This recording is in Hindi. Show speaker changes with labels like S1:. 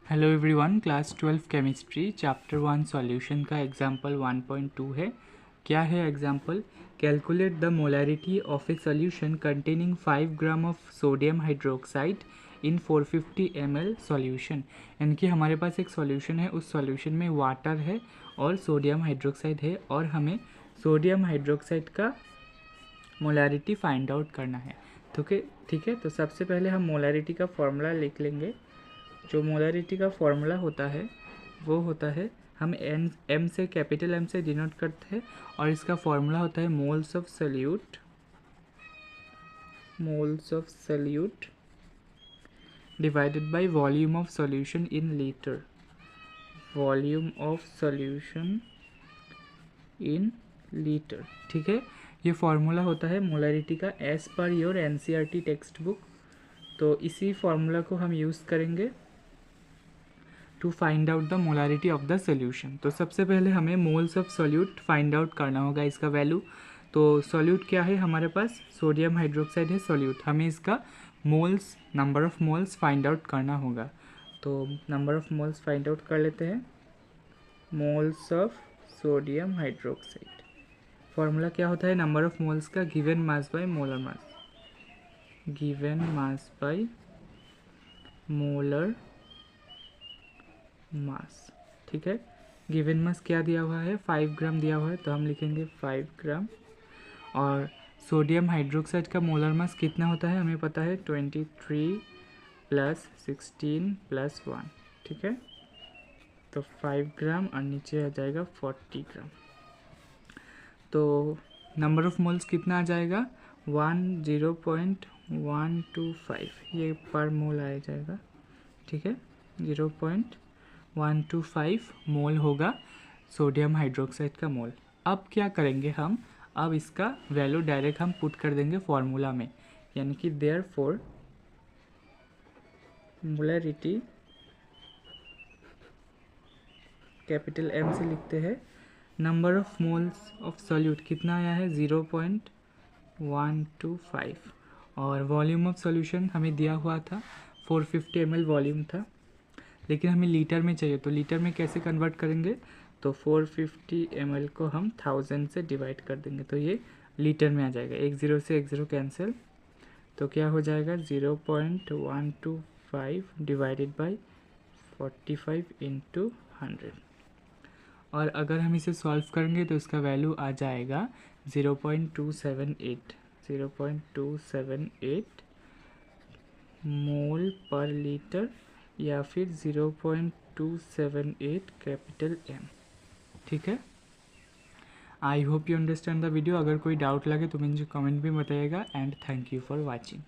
S1: Hello everyone, class 12 chemistry chapter 1 solution का एग्जांपल 1.2 है। क्या है example? Calculate the molarity of A solution containing 5 gram of sodium hydroxide in 450 ml solution. यानी कि हमारे पास एक सॉल्यूशन है, उस सॉल्यूशन में वाटर है और सोडियम हाइड्रोक्साइड है और हमें सोडियम हाइड्रोक्साइड का मोलैरिटी फाइंड आउट करना है। तो ठीक है, तो सबसे पहले हम मोलैरिटी का फॉर्मूला लिख लेंगे। जो मोलैरिटी का फॉर्मूला होता है वो होता है, हम एम से, कैपिटल एम से डिनोट करते हैं और इसका फॉर्मूला होता है moles of solute divided by volume of solution in litre. Volume of solution in litre, ठीक है। ये फॉर्मूला होता है मोलैरिटी का as per your NCERT text book. तो इसी फॉर्मूला को हम यूज़ करेंगे to find out the molarity of the solution. तो सबसे पहले हमें moles of solute find out करना होगा, इसका वैल्यू। तो सोल्यूट क्या है हमारे पास? सोडियम हाइड्रोक्साइड है सोल्यूट। हमें इसका moles, number of moles find out करना होगा। तो number of moles find out कर लेते हैं। Moles of sodium hydroxide, formula क्या होता है नंबर ऑफ मोल्स का? Given mass by molar mass, given mass by molar mass, ठीक है। गिवन मास क्या दिया हुआ है? 5 ग्राम दिया हुआ है, तो हम लिखेंगे 5 ग्राम। और सोडियम हाइड्रोक्साइड का मोलर मास कितना होता है हमें पता है, 23 प्लस 16 प्लस 1, ठीक है। तो 5 ग्राम और नीचे आ जाएगा 40 ग्राम। तो नंबर ऑफ मोल्स कितना आ जाएगा? 0.125, ये पर मोल आ जाएगा, ठीक है। 0.125 मोल होगा सोडियम हाइड्रोक्साइड का मोल। अब क्या करेंगे हम? अब इसका वैल्यू डायरेक्ट हम पुट कर देंगे फॉर्मूला में, यानी कि देयरफॉर मोलैरिटी, कैपिटल एम से लिखते हैं। Number of moles of solute कितना आया है? 0.125 और वॉल्यूम ऑफ सॉल्यूशन हमें दिया हुआ था 450 ml वॉल्यूम था, लेकिन हमें लीटर में चाहिए। तो लीटर में कैसे कन्वर्ट करेंगे? तो 450 ml को हम 1000 से डिवाइड कर देंगे, तो ये लीटर में आ जाएगा। एक ज़ीरो से एक ज़ीरो कैंसिल, तो क्या हो जाएगा? 0.125 डिवाइडेड बाई 45 इंटू 100। और अगर हम इसे सॉल्व करेंगे तो इसका वैल्यू आ जाएगा 0.278 मोल पर लीटर, या फिर 0.278 कैपिटल एम, ठीक है। I hope you understand the video. अगर कोई डाउट लगे तो मुझे कमेंट भी बताइएगा। And thank you for watching.